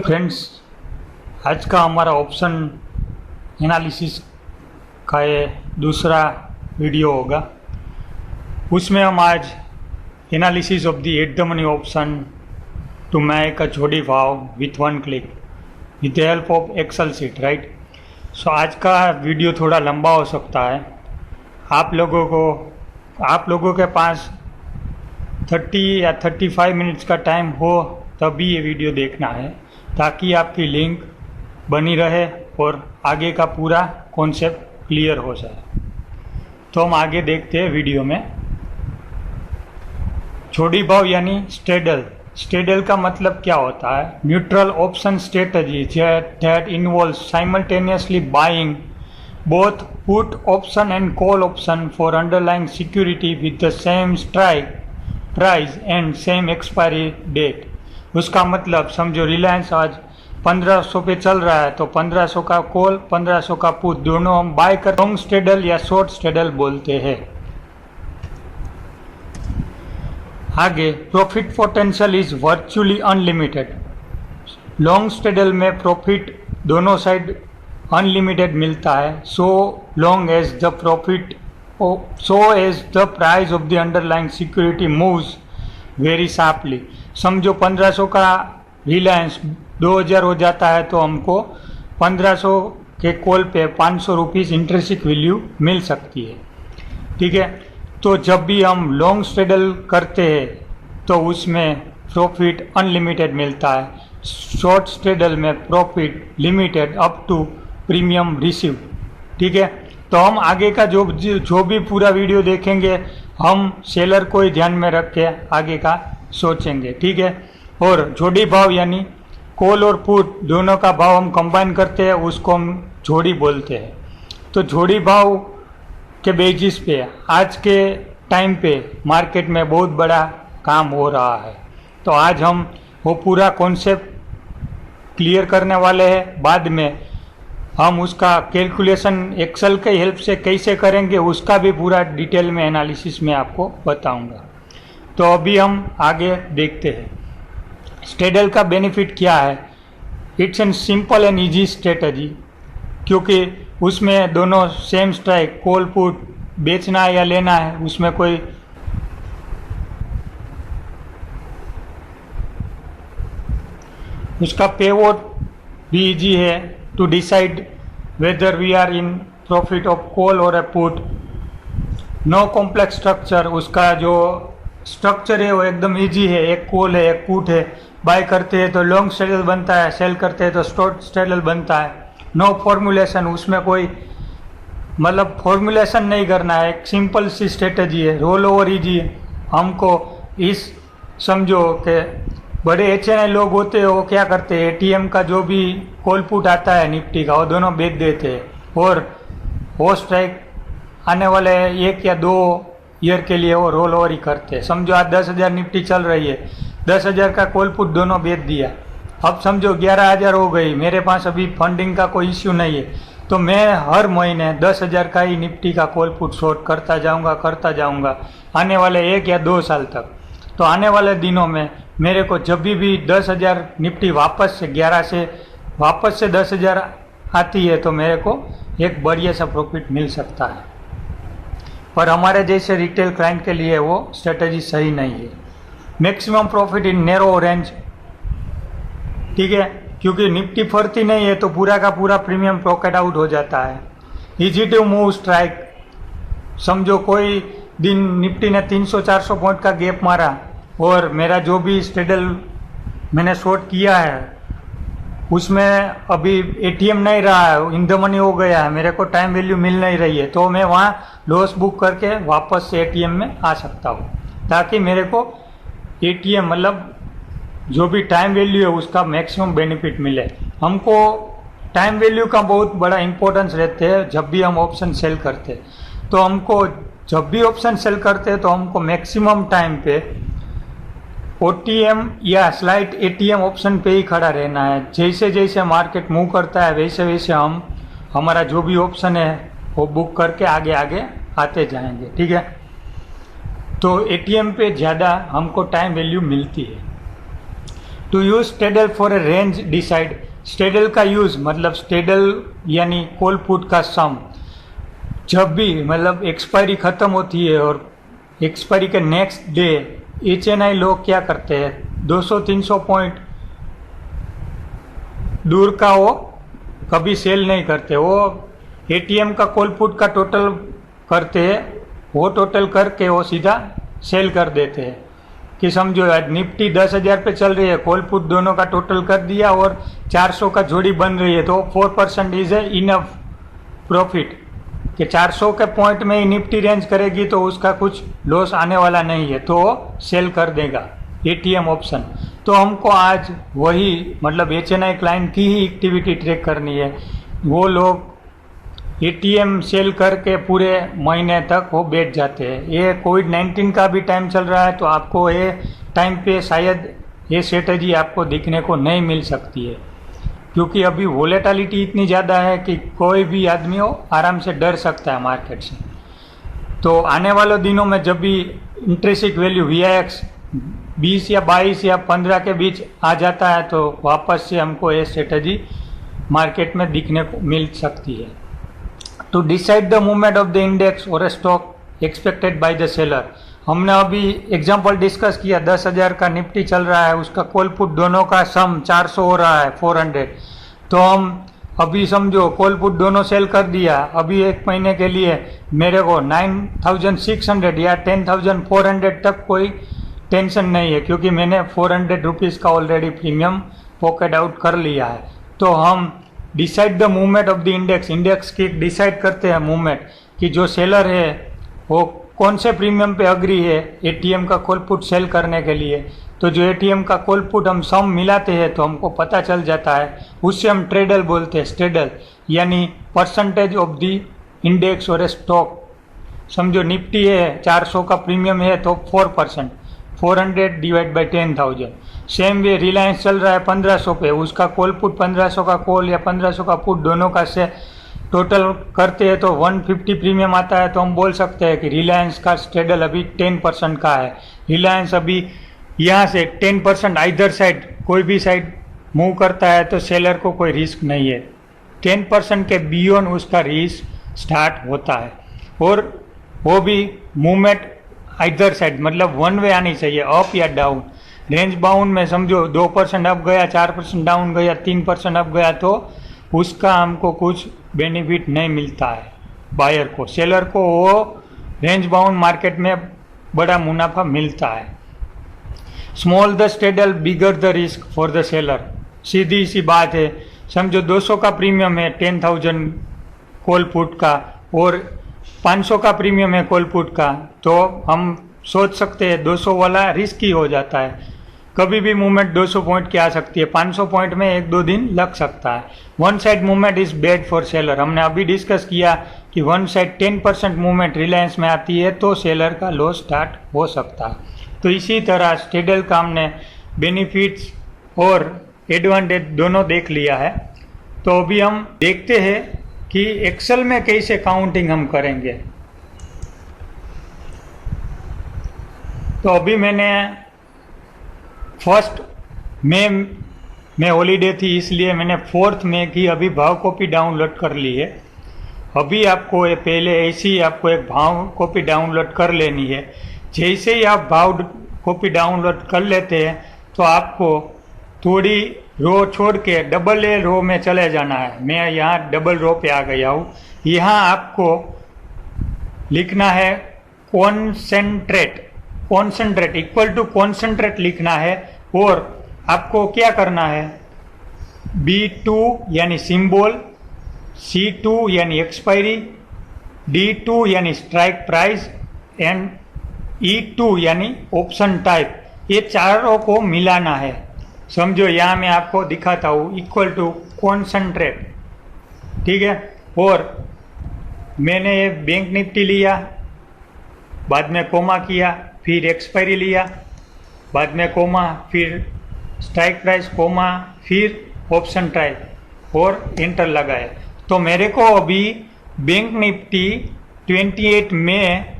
Friends, आज का हमारा ऑप्शन एनालिसिस का ये दूसरा वीडियो होगा। उसमें हम आज analysis of the at the money option to make a जोड़ी भाव with one click with the help of Excel sheet, right. So आज का वीडियो थोड़ा लंबा हो सकता है। आप लोगों के पास 30 या 35 मिनट्स का टाइम हो तभी ये वीडियो देखना है, ताकि आपकी लिंक बनी रहे और आगे का पूरा कॉन्सेप्ट क्लियर हो जाए। तो हम आगे देखते हैं वीडियो में। जोड़ी भाव यानी स्ट्रेडल। स्ट्रेडल का मतलब क्या होता है? Neutral option strategy that involves simultaneously buying both put option and call option for underlying security with the same strike price and same expiry date। उसका मतलब समझो, रिलायंस आज 1500 पे चल रहा है तो 1500 का कॉल 1500 का पुट दोनों हम बाय कर लॉन्ग स्ट्रेडल या शॉर्ट स्ट्रेडल बोलते हैं। आगे, profit potential is virtually unlimited. Long straddle में प्रॉफिट दोनों साइड अनलिमिटेड मिलता है, so long as the price of the underlying security moves very sharply. समझो 1500 का रिलायंस 2000 हो जाता है तो हमको 1500 के कॉल पे 500 रुपीज़ इंट्रिंसिक वैल्यू मिल सकती है, ठीक है। तो जब भी हम लॉन्ग स्ट्रेडल करते हैं तो उसमें प्रॉफिट अनलिमिटेड मिलता है। शॉर्ट स्ट्रेडल में profit limited up to premium receive, ठीक है। तो हम आगे का जो भी पूरा वीडियो देखेंगे हम सेलर को ही ध्यान में रख के आगे का सोचेंगे, ठीक है। और जोड़ी भाव यानी कॉल और पुट दोनों का भाव हम कंबाइन करते हैं, उसको हम जोड़ी बोलते हैं। तो जोड़ी भाव के बेसिस पे आज के टाइम पे मार्केट में बहुत बड़ा काम हो रहा है। तो आज हम वो पूरा कॉन्सेप्ट क्लियर करने वाले हैं। बाद में हम उसका कैलकुलेशन एक्सेल के हेल्प से कैसे करेंगे उसका भी पूरा डिटेल में एनालिसिस में आपको बताऊंगा। तो अभी हम आगे देखते हैं। स्ट्रेडल का बेनिफिट क्या है? It's an simple and easy strategy, क्योंकि उसमें दोनों सेम स्ट्राइक कॉल पुट बेचना है या लेना है, उसमें कोई उसका पेवोट भी इजी है to decide whether we are in profit of call और a put. No complex structure, उसका जो स्ट्रक्चर है वो एकदम इजी है। एक कॉल है, एक पुट है, बाय करते हैं तो लॉन्ग स्ट्रेडल बनता है, सेल करते हैं तो शॉर्ट स्ट्रेडल बनता है। नो फॉर्मुलेशन, उसमें कोई मतलब फॉर्मुलेशन नहीं करना है, एक सिंपल सी स्ट्रेटजी है। रोल ओवर इजी है। हमको इस समझो कि बड़े एचएनआई लोग होते हैं, वो क्या करते हैं, एटीएम का जो भी कॉल पुट आता है निफ्टी का वो दोनों बेच देते हैं और वो स्ट्राइक आने वाले 1 या 2 ईयर के लिए वो रोल ओवर ही करते हैं। समझो आज 10,000 निफ्टी चल रही है, 10,000 का कॉल पुट दोनों बेच दिया। अब समझो 11,000 हो गई, मेरे पास अभी फंडिंग का कोई इश्यू नहीं है, तो मैं हर महीने 10,000 का ही निफ्टी का कॉल पुट शॉर्ट करता जाऊंगा आने वाले 1 या 2 साल तक। तो आने वाले दिनों में मेरे को जब भी 10,000 निफ्टी वापस से 11 से वापस से 10,000 आती है तो मेरे को एक बढ़िया सा प्रॉफिट मिल सकता है। पर हमारे जैसे रिटेल क्लाइंट के लिए वो स्ट्रेटजी सही नहीं है। Maximum profit in narrow range, ठीक है, क्योंकि निफ्टी फरती नहीं है तो पूरा का पूरा प्रीमियम पॉकेट आउट हो जाता है। इजी टू मूव स्ट्राइक, समझो कोई दिन निफ्टी ने 300-400 पॉइंट का गैप मारा और मेरा जो भी स्ट्रेडल मैंने शॉर्ट किया है उसमें अभी एटीएम नहीं रहा है, इन द मनी हो गया है, मेरे को टाइम वैल्यू मिल नहीं रही है, तो मैं वहाँ लॉस बुक करके वापस से एटीएम में आ सकता हूँ, ताकि मेरे को एटीएम मतलब जो भी टाइम वैल्यू है उसका मैक्सिमम बेनिफिट मिले। हमको टाइम वैल्यू का बहुत बड़ा इंपॉर्टेंस रहते हैं जब भी हम ऑप्शन सेल करते हैं। तो हमको जब भी ऑप्शन सेल करते हैं तो हमको मैक्सिमम टाइम पे ओटीएम या स्लाइड एटीएम ऑप्शन पे ही खड़ा रहना है। जैसे जैसे मार्केट मूव करता है वैसे वैसे हम हमारा जो भी ऑप्शन है वो बुक करके आगे आगे आते जाएंगे, ठीक है। तो एटीएम पे ज़्यादा हमको टाइम वैल्यू मिलती है। To use straddle for a range decide, straddle का यूज मतलब स्ट्रेडल यानी कॉल पुट का सम, जब भी मतलब एक्सपायरी खत्म होती है और एक्सपायरी के नेक्स्ट डे HNI लोग क्या करते हैं, 200-300 पॉइंट दूर का वो कभी सेल नहीं करते, वो ATM का कॉल पुट का टोटल करते हैं, वो टोटल करके वो सीधा सेल कर देते हैं। कि समझो आज निफ्टी 10,000 पे चल रही है, कॉल पुट दोनों का टोटल कर दिया और 400 का जोड़ी बन रही है, तो 4% इज ए इनफ प्रॉफिट कि 400 के पॉइंट में ही निफ्टी रेंज करेगी तो उसका कुछ लॉस आने वाला नहीं है, तो सेल कर देगा ATM ऑप्शन। तो हमको आज वही मतलब HNI क्लाइंट की ही एक्टिविटी ट्रैक करनी है। वो लोग ATM सेल करके पूरे महीने तक वो बैठ जाते हैं। ये कोविड-19 का भी टाइम चल रहा है, तो आपको ये टाइम पे शायद ये स्ट्रेटजी आपको दिखने को नहीं मिल सकती है, क्योंकि अभी वोलेटिलिटी इतनी ज़्यादा है कि कोई भी आदमी हो आराम से डर सकता है मार्केट से। तो आने वाले दिनों में जब भी इंट्रिंसिक वैल्यू VIX 20 या 22 या 15 के बीच आ जाता है, तो वापस से हमको ये स्ट्रेटजी मार्केट में दिखने को मिल सकती है। To decide the movement of the index और stock expected by the seller, हमने अभी एग्जांपल डिस्कस किया, 10,000 का निफ्टी चल रहा है, उसका कॉल पुट दोनों का सम 400 हो रहा है 400, तो हम अभी समझो कॉल पुट दोनों सेल कर दिया, अभी एक महीने के लिए मेरे को 9,600 या 10,400 तक कोई टेंशन नहीं है, क्योंकि मैंने 400 रुपीज़ का ऑलरेडी प्रीमियम पॉकेट आउट कर लिया है। तो हम decide the movement of the index, index की डिसाइड करते हैं मूवमेंट कि जो सेलर है वो कौन से प्रीमियम पे अग्री है ATM का कॉल पुट सेल करने के लिए। तो जो ATM का कॉल पुट हम सम मिलाते हैं तो हमको पता चल जाता है, उससे हम ट्रेडल बोलते हैं, स्ट्रेडल यानी परसेंटेज ऑफ द इंडेक्स और स्टॉक। समझो निफ्टी है 400 का प्रीमियम है तो 4%, 400 divide by 10,000। Same way Reliance चल रहा है 1500 पे, उसका कॉल पुट 1500 का कॉल या 1500 का पुट दोनों का से टोटल करते हैं तो 150 प्रीमियम आता है। तो हम बोल सकते हैं कि रिलायंस का स्ट्रेडल अभी 10% का है। रिलायंस अभी यहाँ से 10% आइदर साइड कोई भी साइड मूव करता है तो सेलर को कोई रिस्क नहीं है, 10% के बियॉन्ड उसका रिस्क स्टार्ट होता है। और वो भी मूवमेंट आइदर साइड मतलब वन वे आनी चाहिए, अप या डाउन। रेंज बाउंड में समझो 2% अप गया, 4% डाउन गया, 3% अप गया, तो उसका हमको कुछ बेनिफिट नहीं मिलता है बायर को। सेलर को वो रेंज बाउंड मार्केट में बड़ा मुनाफा मिलता है। Small the straddle bigger the risk for the seller, सीधी सी बात है। समझो 200 का प्रीमियम है 10,000 कॉल पुट का और 500 का प्रीमियम है कॉल पुट का, तो हम सोच सकते हैं 200 वाला रिस्की हो जाता है। कभी भी मूवमेंट 200 पॉइंट की आ सकती है, 500 पॉइंट में 1-2 दिन लग सकता है। One side movement is bad for seller, हमने अभी डिस्कस किया कि वन साइड 10% मूवमेंट रिलायंस में आती है तो सेलर का लॉस स्टार्ट हो सकता है। तो इसी तरह स्ट्रेडल का हमने बेनिफिट्स और एडवांटेज दोनों देख लिया है। तो अभी हम देखते हैं कि एक्सेल में कैसे काउंटिंग हम करेंगे। तो अभी मैंने 1 मई में हॉलीडे थी, इसलिए मैंने 4 मई की अभी भाव कॉपी डाउनलोड कर ली है। अभी आपको ये पहले ऐसी ही आपको एक भाव कॉपी डाउनलोड कर लेनी है। जैसे ही आप भाव कॉपी डाउनलोड कर लेते हैं तो आपको थोड़ी रो छोड़ के डबल ए रो में चले जाना है। मैं यहाँ डबल रो पे आ गया हूँ। यहाँ आपको लिखना है concentrate, concentrate equal to concentrate लिखना है। और आपको क्या करना है, B2 यानी सिंबल, C2 यानी एक्सपायरी, D2 यानी स्ट्राइक प्राइस एंड E2 यानी ऑप्शन टाइप, ये चारों को मिलाना है। समझो यहाँ मैं आपको दिखाता हूँ, इक्वल टू कॉन्सेंट्रेट, ठीक है। और मैंने ये बैंक निफ्टी लिया, बाद में कोमा किया, फिर एक्सपायरी लिया, बाद में कोमा, फिर स्ट्राइक प्राइस कोमा, फिर ऑप्शन टाइप और इंटर लगाए। तो मेरे को अभी बैंक निफ्टी 28 में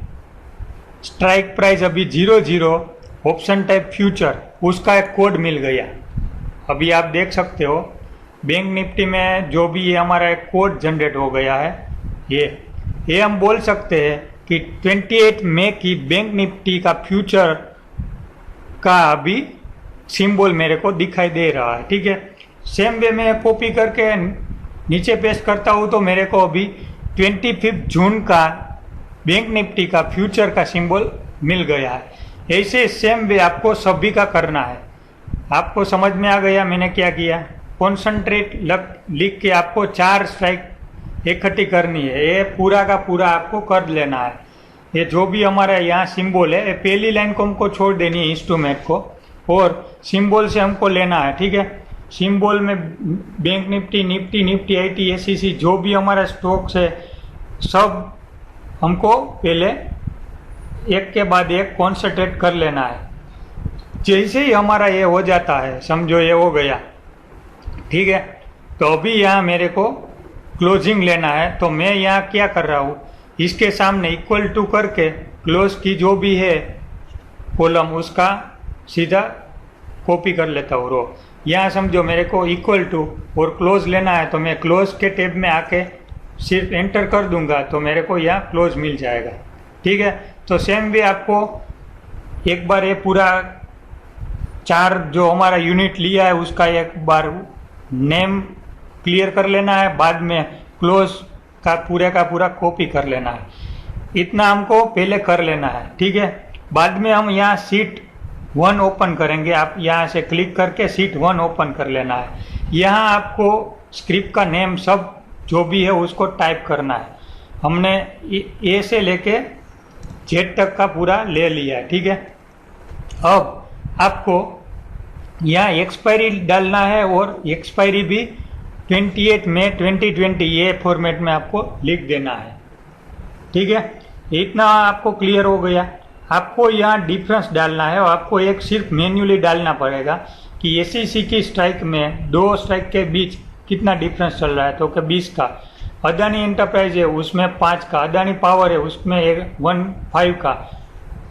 स्ट्राइक प्राइस अभी 00, ऑप्शन टाइप फ्यूचर, उसका एक कोड मिल गया। अभी आप देख सकते हो बैंक निफ्टी में जो भी ये हमारा एक कोड जनरेट हो गया है, ये हम बोल सकते हैं कि 28 मई की बैंक निफ्टी का फ्यूचर का अभी सिंबल मेरे को दिखाई दे रहा है। ठीक है, सेम वे में कॉपी करके नीचे पेस्ट करता हूँ तो मेरे को अभी 25 जून का बैंक निफ्टी का फ्यूचर का सिंबल मिल गया है। ऐसे सेम वे आपको सभी का करना है। आपको समझ में आ गया मैंने क्या किया? कॉन्सनट्रेट लिख के आपको 4 स्ट्राइक इकट्ठी करनी है। ये पूरा का पूरा आपको कर लेना है। ये जो भी हमारा यहाँ सिंबल है, ये पहली लाइन को हमको छोड़ देनी है इंस्ट्रूमेंट को, और सिंबल से हमको लेना है। ठीक है, सिंबल में bank Nifty, Nifty IT, SEC जो भी हमारा स्टॉक्स है सब हमको पहले एक के बाद एक कॉन्सेंट्रेट कर लेना है। जैसे ही हमारा ये हो जाता है, समझो ये हो गया, ठीक है, तो अभी यहाँ मेरे को क्लोजिंग लेना है। तो मैं यहाँ क्या कर रहा हूँ, इसके सामने इक्वल टू करके क्लोज की जो भी है कॉलम उसका सीधा कॉपी कर लेता हूँ रो। यहाँ समझो मेरे को इक्वल टू और क्लोज लेना है, तो मैं क्लोज के टैब में आके सिर्फ एंटर कर दूंगा तो मेरे को यहाँ क्लोज मिल जाएगा। ठीक है, तो सेम वे आपको एक बार ये पूरा 4 जो हमारा यूनिट लिया है उसका एक बार नेम क्लियर कर लेना है, बाद में क्लोज का पूरा कॉपी कर लेना है। इतना हमको पहले कर लेना है। ठीक है, बाद में हम यहाँ सीट 1 ओपन करेंगे। आप यहाँ से क्लिक करके सीट 1 ओपन कर लेना है। यहाँ आपको स्क्रिप्ट का नेम सब जो भी है उसको टाइप करना है। हमने ए से लेके जेड तक का पूरा ले लिया है। ठीक है, अब आपको यहाँ एक्सपायरी डालना है और एक्सपायरी भी 28 मई 2020 ये फॉर्मेट में आपको लिख देना है। ठीक है, इतना आपको क्लियर हो गया। आपको यहाँ डिफरेंस डालना है और आपको एक सिर्फ मैन्युअली डालना पड़ेगा कि एसईसी की स्ट्राइक में 2 स्ट्राइक के बीच कितना डिफरेंस चल रहा है। तो कि 20 का, अदानी एंटरप्राइज है उसमें 5 का, अदानी पावर है उसमें 15 का,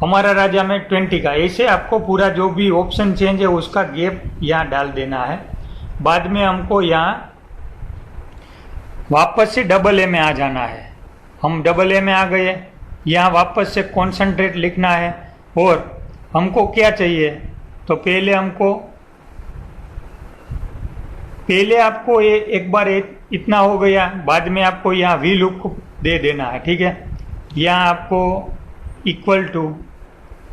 हमारा राजा में 20 का। ऐसे आपको पूरा जो भी ऑप्शन चेंज है उसका गैप यहाँ डाल देना है। बाद में हमको यहाँ वापस से डबल ए में आ जाना है। हम डबल ए में आ गए, यहाँ वापस से कॉन्सेंट्रेट लिखना है। और हमको क्या चाहिए, तो पहले आपको ये एक बार इतना हो गया, बाद में आपको यहाँ वी लुक दे देना है। ठीक है, यहाँ आपको इक्वल टू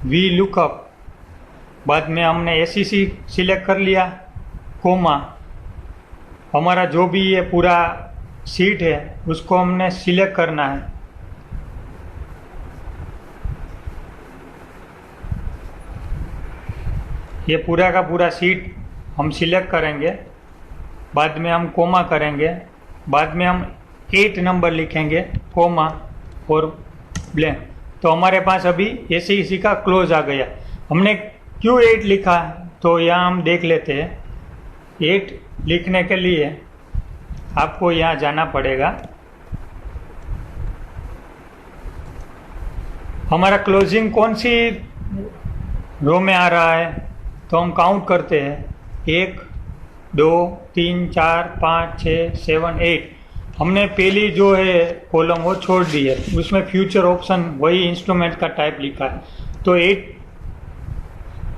वी लुकअप, बाद में हमने एसईसी सिलेक्ट कर लिया, कोमा हमारा जो भी ये पूरा सीट है उसको हमने सिलेक्ट करना है। ये पूरा का पूरा सीट हम सिलेक्ट करेंगे, बाद में हम कोमा करेंगे, बाद में हम 8 नंबर लिखेंगे, कोमा और ब्लैंक। तो हमारे पास अभी एसईसी का क्लोज आ गया। हमने क्यों 8 लिखा, तो यहाँ हम देख लेते हैं। 8 लिखने के लिए आपको यहाँ जाना पड़ेगा। हमारा क्लोजिंग कौन सी रो में आ रहा है, तो हम काउंट करते हैं 1 2 3 4 5 6 7 8। हमने पहली जो है कॉलम वो छोड़ दी है, उसमें फ्यूचर ऑप्शन वही इंस्ट्रूमेंट का टाइप लिखा है। तो 8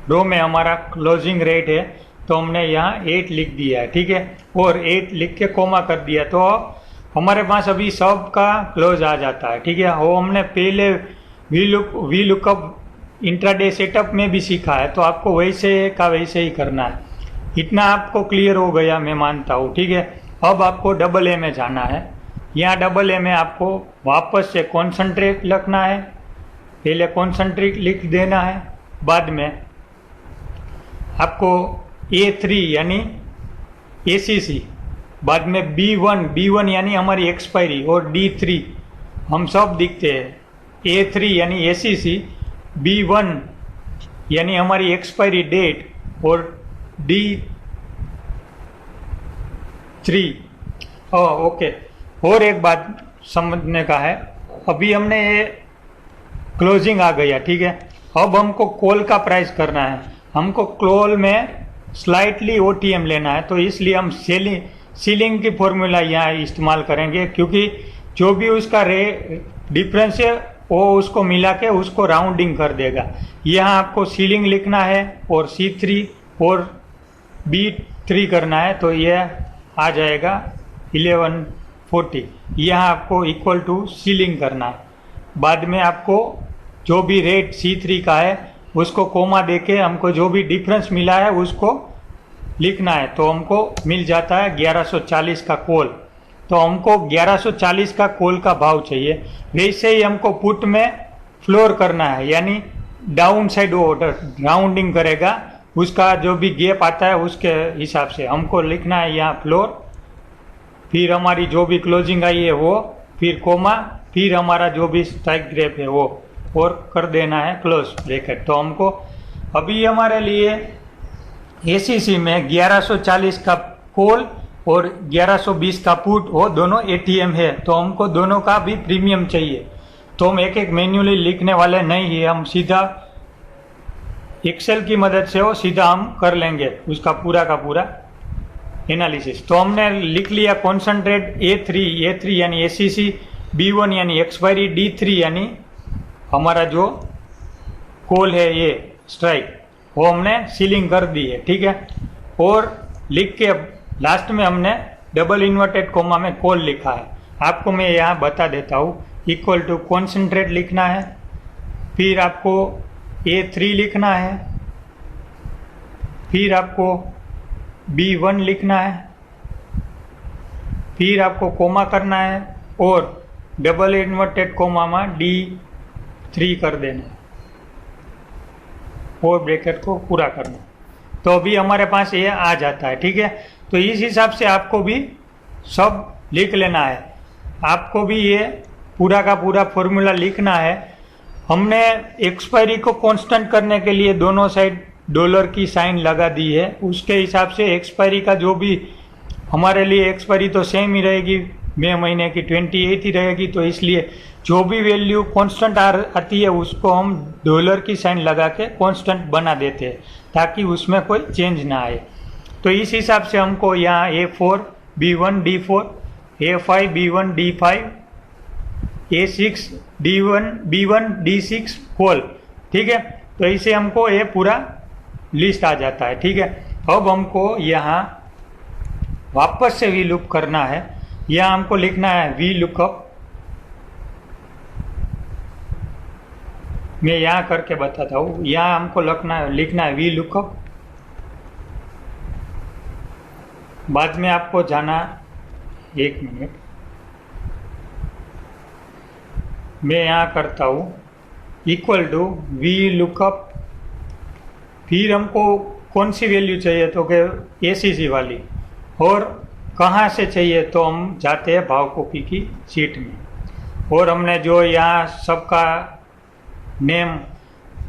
रो में हमारा क्लोजिंग रेट है, तो हमने यहाँ 8 लिख दिया है। ठीक है, और 8 लिख के कोमा कर दिया, तो हमारे पास अभी सब का क्लोज आ जाता है। ठीक है, वो हमने पहले वी लुकअप इंट्राडे सेटअप में भी सीखा है, तो आपको वैसे का वैसे ही करना है। इतना आपको क्लियर हो गया मैं मानता हूँ। ठीक है, अब आपको डबल ए में जाना है। यहाँ डबल ए में आपको वापस से कॉन्सेंट्रेट लिखना है, पहले कॉन्सेंट्रेट लिख देना है, बाद में आपको A3 यानी एसीसी, बाद में B1 यानी हमारी एक्सपायरी, और D3 हम सब दिखते हैं। A3 यानी एसीसी, B1 यानी हमारी एक्सपायरी डेट, और D3 ओके। और एक बात समझने का है, अभी हमने ये क्लोजिंग आ गया। ठीक है, अब हमको कॉल का प्राइस करना है। हमको कॉल में स्लाइटली OTM लेना है, तो इसलिए हम सीलिंग की फॉर्मूला यहाँ इस्तेमाल करेंगे, क्योंकि जो भी उसका डिफरेंस है वो उसको मिला के उसको राउंडिंग कर देगा। यहाँ आपको सीलिंग लिखना है और C3 और B3 करना है, तो यह आ जाएगा 1140। यहाँ आपको इक्वल टू सीलिंग करना है। बाद में आपको जो भी रेट C3 का है उसको कोमा देके हमको जो भी डिफरेंस मिला है उसको लिखना है, तो हमको मिल जाता है 1140 का कोल। तो हमको 1140 का कोल का भाव चाहिए। वैसे ही हमको पुट में फ्लोर करना है, यानी डाउन साइड ऑर्डर राउंडिंग करेगा, उसका जो भी गैप आता है उसके हिसाब से हमको लिखना है यहाँ फ्लोर, फिर हमारी जो भी क्लोजिंग आई है वो, फिर कोमा, फिर हमारा जो भी स्ट्राइक ग्रेप है वो, और कर देना है क्लोज ब्रैकेट। तो हमको अभी हमारे लिए ACC में 1140 का कोल और 1120 का पुट, वो दोनों ATM है, तो हमको दोनों का भी प्रीमियम चाहिए। तो हम एक एक मैन्युअली लिखने वाले नहीं है, हम सीधा एक्सेल की मदद से वो सीधा हम कर लेंगे उसका पूरा का पूरा एनालिसिस। तो हमने लिख लिया कॉन्सेंट्रेट A3 यानी ACC, B1 यानी एक्सपायरी, D3 यानी हमारा जो कोल है ये स्ट्राइक, वो हमने सीलिंग कर दी है, ठीक है। और लिख के लास्ट में हमने डबल इन्वर्टेड कोमा में कोल लिखा है। आपको मैं यहाँ बता देता हूँ, इक्वल टू कॉन्सेंट्रेट लिखना है, फिर आपको A3 लिखना है, फिर आपको B1 लिखना है, फिर आपको कोमा करना है और डबल इन्वर्टेड कोमा में D3 कर देना है और ब्रैकेट को पूरा करना। तो अभी हमारे पास ये आ जाता है, ठीक है। तो इस हिसाब से आपको भी सब लिख लेना है, आपको भी ये पूरा का पूरा फॉर्मूला लिखना है। हमने एक्सपायरी को कांस्टेंट करने के लिए दोनों साइड डॉलर की साइन लगा दी है, उसके हिसाब से एक्सपायरी का जो भी हमारे लिए एक्सपायरी तो सेम ही रहेगी, मई महीने की 28 ही रहेगी, तो इसलिए जो भी वैल्यू कांस्टेंट आती है उसको हम डॉलर की साइन लगा के कांस्टेंट बना देते हैं, ताकि उसमें कोई चेंज ना आए। तो इस हिसाब से हमको यहाँ A4 B1 D4, A5 B1 D5, A6 D1 B1 D6 कोल, ठीक है। तो इसे हमको ये पूरा लिस्ट आ जाता है, ठीक है। अब हमको यहाँ वापस से वी लुक करना है, यहाँ हमको लिखना है वी लुकअप। मैं यहाँ करके बताता हूँ, यहाँ हमको लिखना है वी लुकअप। बाद में आपको जाना, एक मिनट मैं यहाँ करता हूँ इक्वल टू वी लुकअप, फिर हमको कौन सी वैल्यू चाहिए, तो कि ACC वाली, और कहाँ से चाहिए, तो हम जाते हैं भाव कॉपी की शीट में, और हमने जो यहाँ सबका नेम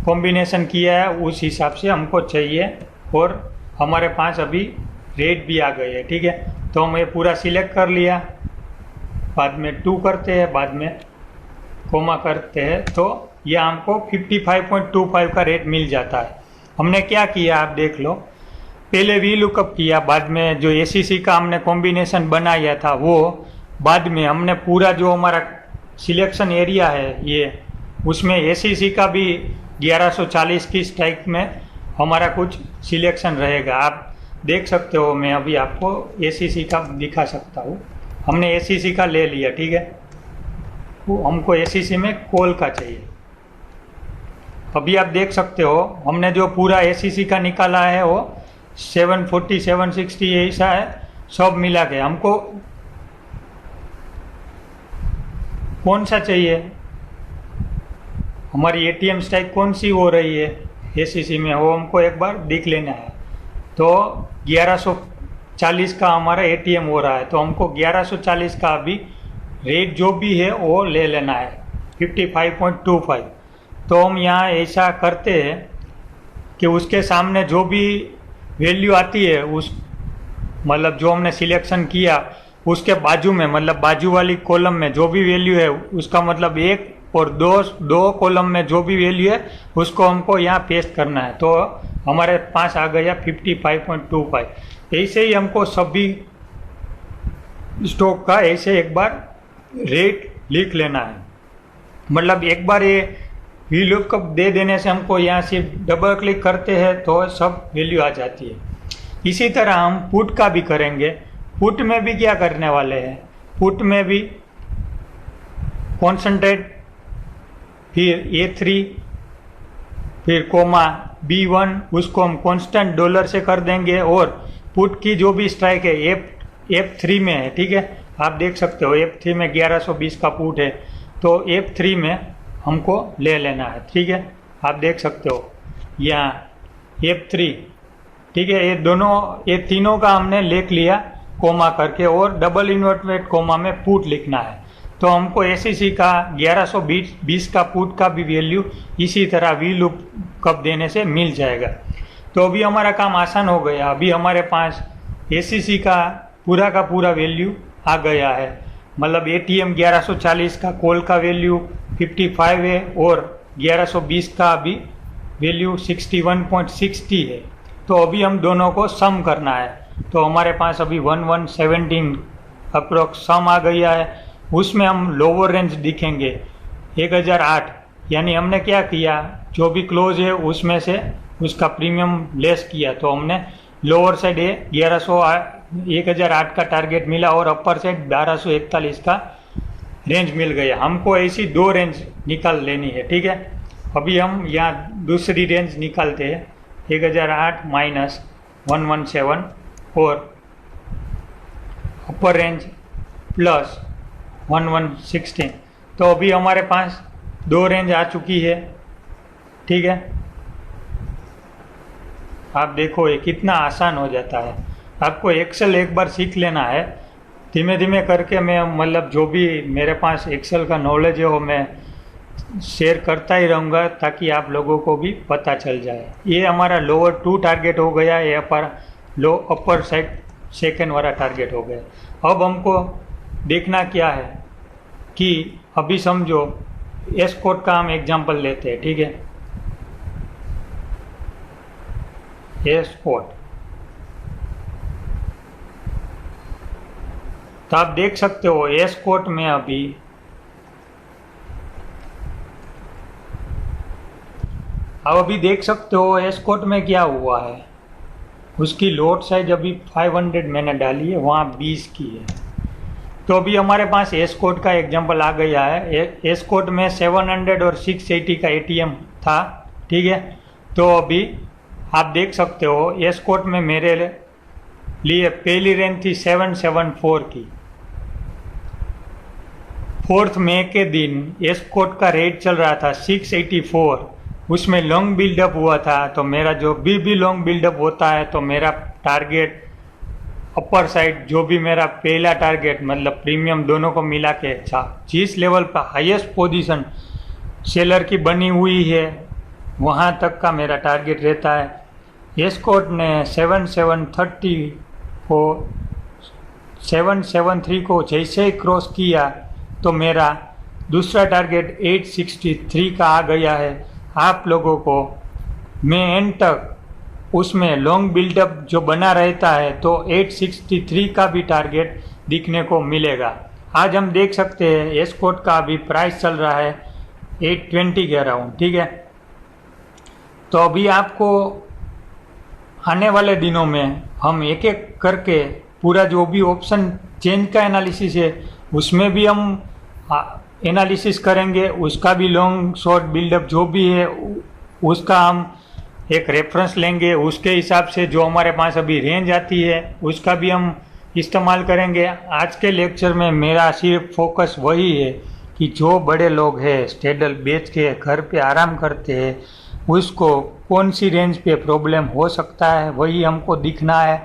कॉम्बिनेशन किया है उस हिसाब से हमको चाहिए, और हमारे पास अभी रेट भी आ गए है, ठीक है। तो हम ये पूरा सिलेक्ट कर लिया, बाद में 2 करते हैं, बाद में कोमा करते हैं, तो यह हमको 55.25 का रेट मिल जाता है। हमने क्या किया आप देख लो, पहले वी लुकअप किया, बाद में जो ACC का हमने कॉम्बिनेशन बनाया था वो, बाद में हमने पूरा जो हमारा सिलेक्शन एरिया है ये, उसमें ACC का भी 1140 की स्ट्राइक में हमारा कुछ सिलेक्शन रहेगा। आप देख सकते हो, मैं अभी आपको ACC का दिखा सकता हूँ। हमने ACC का ले लिया, ठीक है। वो हमको ACC में कोल का चाहिए। अभी आप देख सकते हो हमने जो पूरा ACC का निकाला है वो 740 760 ऐसा है, सब मिला के हमको कौन सा चाहिए, हमारी ATM स्ट्राइक कौन सी हो रही है ACC में, वो हमको एक बार देख लेना है। तो 1140 का हमारा ATM हो रहा है, तो हमको 1140 का अभी रेट जो भी है वो ले लेना है 55.25। तो हम यहाँ ऐसा करते हैं कि उसके सामने जो भी वैल्यू आती है, उस मतलब जो हमने सिलेक्शन किया उसके बाजू में, मतलब बाजू वाली कॉलम में जो भी वैल्यू है उसका मतलब एक और दो कॉलम में जो भी वैल्यू है उसको हमको यहाँ पेस्ट करना है। तो हमारे पास आ गया 55.25। ऐसे ही हमको सभी स्टॉक का ऐसे एक बार रेट लिख लेना है। मतलब एक बार ये वी लुकअप दे देने से हमको यहाँ सिर्फ डबल क्लिक करते हैं तो सब वैल्यू आ जाती है। इसी तरह हम पुट का भी करेंगे। पुट में भी क्या करने वाले हैं, पुट में भी कॉन्सेंट्रेट, फिर A3, फिर कोमा B1, उसको हम कांस्टेंट डॉलर से कर देंगे। और पुट की जो भी स्ट्राइक है F3 में है, ठीक है, आप देख सकते हो F3 में 1120 का पुट है, तो F3 में हमको ले लेना है, ठीक है, आप देख सकते हो यहाँ F3, ठीक है। ये तीनों का हमने लिख लिया कोमा करके, और डबल इन्वर्टेड कोमा में पुट लिखना है। तो हमको एसईसी का 1120 का पुट का भी वैल्यू इसी तरह वी लुकअप देने से मिल जाएगा। तो अभी हमारा काम आसान हो गया। अभी हमारे पास एसईसी का पूरा वैल्यू आ गया है। मतलब एटीएम 1140 का कॉल का वैल्यू 55 है और 1120 का अभी वैल्यू 61.60 है। तो अभी हम दोनों को सम करना है। तो हमारे पास अभी 1117 अप्रोक्स सम आ गया है। उसमें हम लोअर रेंज दिखेंगे 1008, यानी हमने क्या किया, जो भी क्लोज है उसमें से उसका प्रीमियम लेस किया। तो हमने लोअर साइड 1008 का टारगेट मिला और अपर साइड 1241 का रेंज मिल गया। हमको ऐसी दो रेंज निकाल लेनी है, ठीक है। अभी हम यहाँ दूसरी रेंज निकालते हैं 1008 माइनस 117 और अपर रेंज प्लस 1116। तो अभी हमारे पास दो रेंज आ चुकी है, ठीक है। आप देखो ये कितना आसान हो जाता है। आपको एक्सेल एक बार सीख लेना है, धीमे धीमे करके मैं मतलब जो भी मेरे पास एक्सेल का नॉलेज है वो मैं शेयर करता ही रहूँगा ताकि आप लोगों को भी पता चल जाए। ये हमारा लोअर 2 टारगेट हो गया, ये अपर साइड सेकेंड वाला टारगेट हो गया। अब हमको देखना क्या है कि अभी समझो एस कोड का हम एग्जांपल लेते हैं, ठीक है। एस कोड, तो आप देख सकते हो एस कोड में अभी देख सकते हो एस कोड में क्या हुआ है। उसकी लोड साइज अभी 500 मैंने डाली है, वहाँ 20 की है। तो अभी हमारे पास एस कोड का एग्जांपल आ गया है। एस कोड में 700 और 680 का एटीएम था, ठीक है। तो अभी आप देख सकते हो एस कोड में मेरे लिए पहली रेंज थी 774 की। 4 मई के दिन एस कोड का रेट चल रहा था 684, उसमें लॉन्ग बिल्डअप हुआ था। तो मेरा जो भी लॉन्ग बिल्डअप होता है तो मेरा टारगेट अपर साइड, जो भी मेरा पहला टारगेट मतलब प्रीमियम दोनों को मिला के जिस लेवल पर हाईएस्ट पोजीशन सेलर की बनी हुई है वहाँ तक का मेरा टारगेट रहता है। एस कोड ने 773 को जैसे ही क्रॉस किया तो मेरा दूसरा टारगेट 863 का आ गया है। आप लोगों को मैं एंड तक उसमें लॉन्ग बिल्डअप जो बना रहता है तो 863 का भी टारगेट दिखने को मिलेगा। आज हम देख सकते हैं एस कोड का अभी प्राइस चल रहा है 820 के अराउंड, ठीक है। तो अभी आपको आने वाले दिनों में हम एक एक करके पूरा जो भी ऑप्शन चेंज का एनालिसिस है उसमें भी हम एनालिसिस करेंगे। उसका भी लॉन्ग शॉर्ट बिल्डअप जो भी है उसका हम एक रेफरेंस लेंगे। उसके हिसाब से जो हमारे पास अभी रेंज आती है उसका भी हम इस्तेमाल करेंगे। आज के लेक्चर में मेरा सिर्फ फोकस वही है कि जो बड़े लोग हैं स्टेडल बेच के घर पे आराम करते हैं उसको कौन सी रेंज पे प्रॉब्लम हो सकता है वही हमको दिखना है।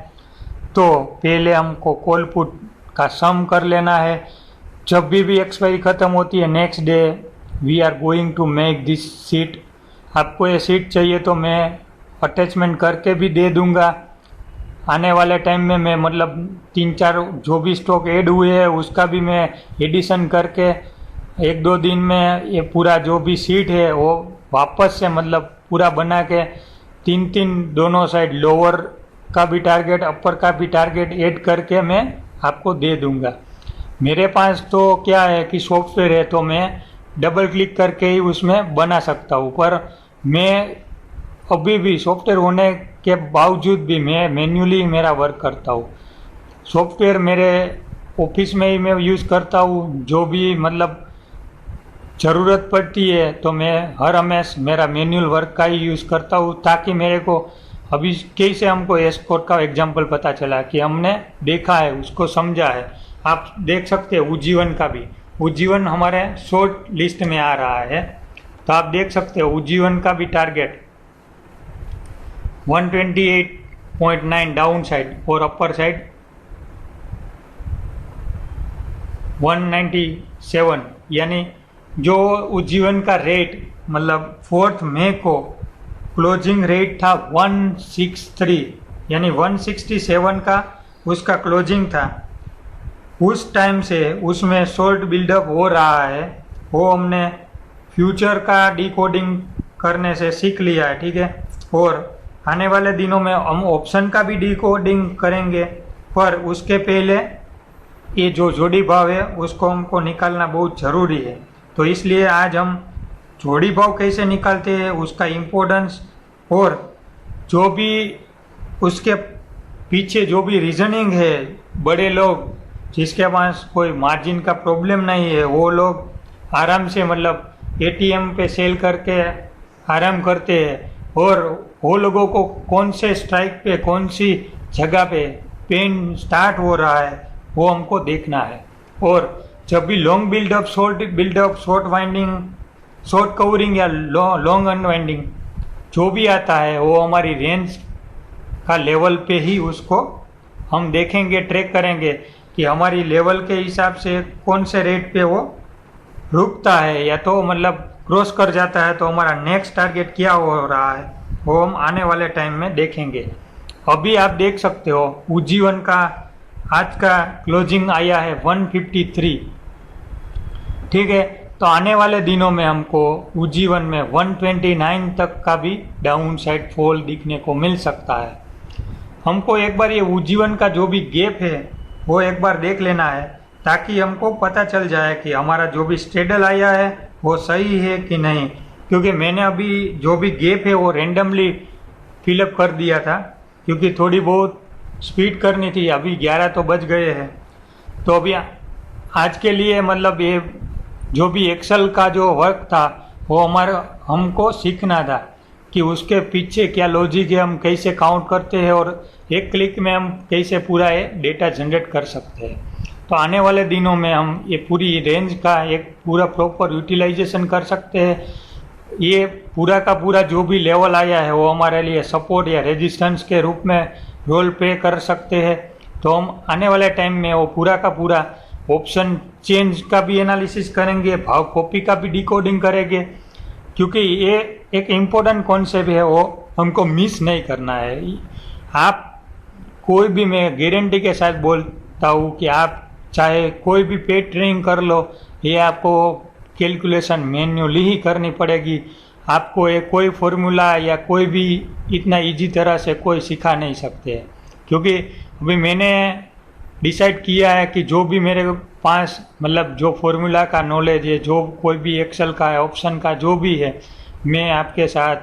तो पहले हमको कॉल पुट का सम कर लेना है। जब भी एक्सपायरी ख़त्म होती है next day we are going to make this sheet. आपको ये शीट चाहिए तो मैं अटैचमेंट करके भी दे दूंगा। आने वाले टाइम में मैं मतलब 3-4 जो भी स्टॉक ऐड हुए हैं उसका भी मैं एडिशन करके एक दो दिन में ये पूरा जो भी सीट है वो वापस से मतलब पूरा बना के तीन तीन दोनों साइड लोअर का भी टारगेट अपर का भी टारगेट ऐड करके मैं आपको दे दूंगा। मेरे पास तो क्या है कि सॉफ्टवेयर है तो मैं डबल क्लिक करके ही उसमें बना सकता हूँ, पर मैं अभी भी सॉफ्टवेयर होने के बावजूद भी मैं मैन्युअली मेरा वर्क करता हूँ। सॉफ्टवेयर मेरे ऑफिस में ही मैं यूज़ करता हूँ, जो भी मतलब ज़रूरत पड़ती है तो मैं हर हमेशा मेरा मैनुअल वर्क का ही यूज़ करता हूँ, ताकि मेरे को अभी कैसे हमको एस्कोर का एग्जांपल पता चला कि हमने देखा है उसको समझा है। आप देख सकते हैं उज्जीवन का भी, उज्जीवन हमारे शॉर्ट लिस्ट में आ रहा है, तो आप देख सकते हो उज्जीवन का भी टारगेट 128.9 डाउन साइड और अपर साइड 197, यानी जो उज्जीवन का रेट मतलब 4 मई को क्लोजिंग रेट था 163, यानी 167 का उसका क्लोजिंग था। उस टाइम से उसमें शॉर्ट बिल्डअप हो रहा है, वो हमने फ्यूचर का डिकोडिंग करने से सीख लिया है, ठीक है। और आने वाले दिनों में हम ऑप्शन का भी डिकोडिंग करेंगे, पर उसके पहले ये जो जोड़ी भाव है उसको हमको निकालना बहुत ज़रूरी है। तो इसलिए आज हम जोड़ी भाव कैसे निकालते हैं उसका इम्पोर्टेंस और जो भी उसके पीछे जो भी रीजनिंग है, बड़े लोग जिसके पास कोई मार्जिन का प्रॉब्लम नहीं है वो लोग आराम से मतलब एटीएम पे सेल करके आराम करते हैं, और वो लोगों को कौन से स्ट्राइक पे कौन सी जगह पे पेन स्टार्ट हो रहा है वो हमको देखना है। और जब भी long buildup, short winding, short covering या लॉन्ग अनवाइंडिंग जो भी आता है वो हमारी रेंज का लेवल पे ही उसको हम देखेंगे, ट्रैक करेंगे कि हमारी लेवल के हिसाब से कौन से रेट पे वो रुकता है या तो मतलब क्रॉस कर जाता है, तो हमारा नेक्स्ट टारगेट क्या हो रहा है वो हम आने वाले टाइम में देखेंगे। अभी आप देख सकते हो उज्जीवन का आज का क्लोजिंग आया है 153, ठीक है। तो आने वाले दिनों में हमको उज्जीवन में 129 तक का भी डाउन साइड फॉल दिखने को मिल सकता है। हमको एक बार ये उज्जीवन का जो भी गैप है वो एक बार देख लेना है, ताकि हमको पता चल जाए कि हमारा जो भी स्ट्रेडल आया है वो सही है कि नहीं। क्योंकि मैंने अभी जो भी गैप है वो रेंडमली फिलअप कर दिया था, क्योंकि थोड़ी बहुत स्पीड करनी थी। अभी 11 तो बज गए हैं, तो अभी आज के लिए मतलब ये जो भी एक्सेल का जो वर्क था वो हमको सीखना था कि उसके पीछे क्या लॉजिक है, हम कैसे काउंट करते हैं और एक क्लिक में हम कैसे पूरा ये डेटा जनरेट कर सकते हैं। तो आने वाले दिनों में हम ये पूरी रेंज का एक पूरा प्रॉपर यूटिलाइजेशन कर सकते हैं। ये पूरा का पूरा जो भी लेवल आया है वो हमारे लिए सपोर्ट या रेजिस्टेंस के रूप में रोल प्ले कर सकते हैं। तो हम आने वाले टाइम में वो पूरा का पूरा ऑप्शन चेंज का भी एनालिसिस करेंगे, भाव कॉपी का भी डिकोडिंग करेंगे, क्योंकि ये एक इम्पोर्टेंट कॉन्सेप्ट है, वो हमको मिस नहीं करना है। आप कोई भी, मैं गारंटी के साथ बोलता हूँ कि आप चाहे कोई भी पेड ट्रेनिंग कर लो, ये आपको कैलकुलेशन मैन्युअली ही करनी पड़ेगी। आपको ये कोई फॉर्मूला या कोई भी इतना इजी तरह से कोई सिखा नहीं सकते हैं, क्योंकि अभी मैंने डिसाइड किया है कि जो भी मेरे पास मतलब जो फॉर्मूला का नॉलेज है, जो कोई भी एक्सेल का है, ऑप्शन का जो भी है, मैं आपके साथ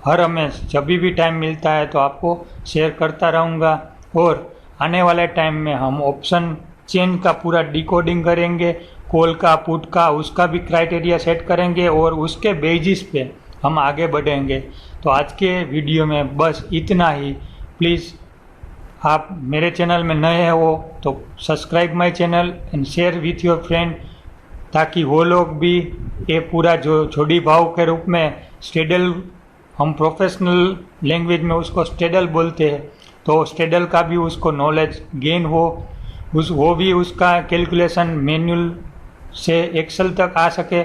हर हमेशा जब भी टाइम मिलता है तो आपको शेयर करता रहूँगा। और आने वाले टाइम में हम ऑप्शन चेन का पूरा डिकोडिंग करेंगे, कॉल का, पुट का, उसका भी क्राइटेरिया सेट करेंगे और उसके बेसिस पे हम आगे बढ़ेंगे। तो आज के वीडियो में बस इतना ही। प्लीज़ आप मेरे चैनल में नए हो तो subscribe my channel and share with your friend, ताकि वो लोग भी ये पूरा जो जोड़ी भाव के रूप में स्ट्रेडल, हम प्रोफेशनल लैंग्वेज में उसको स्ट्रेडल बोलते हैं, तो स्ट्रेडल का भी उसको नॉलेज गेन हो, वो भी उसका कैलकुलेशन मैन्युअल से एक्सेल तक आ सके।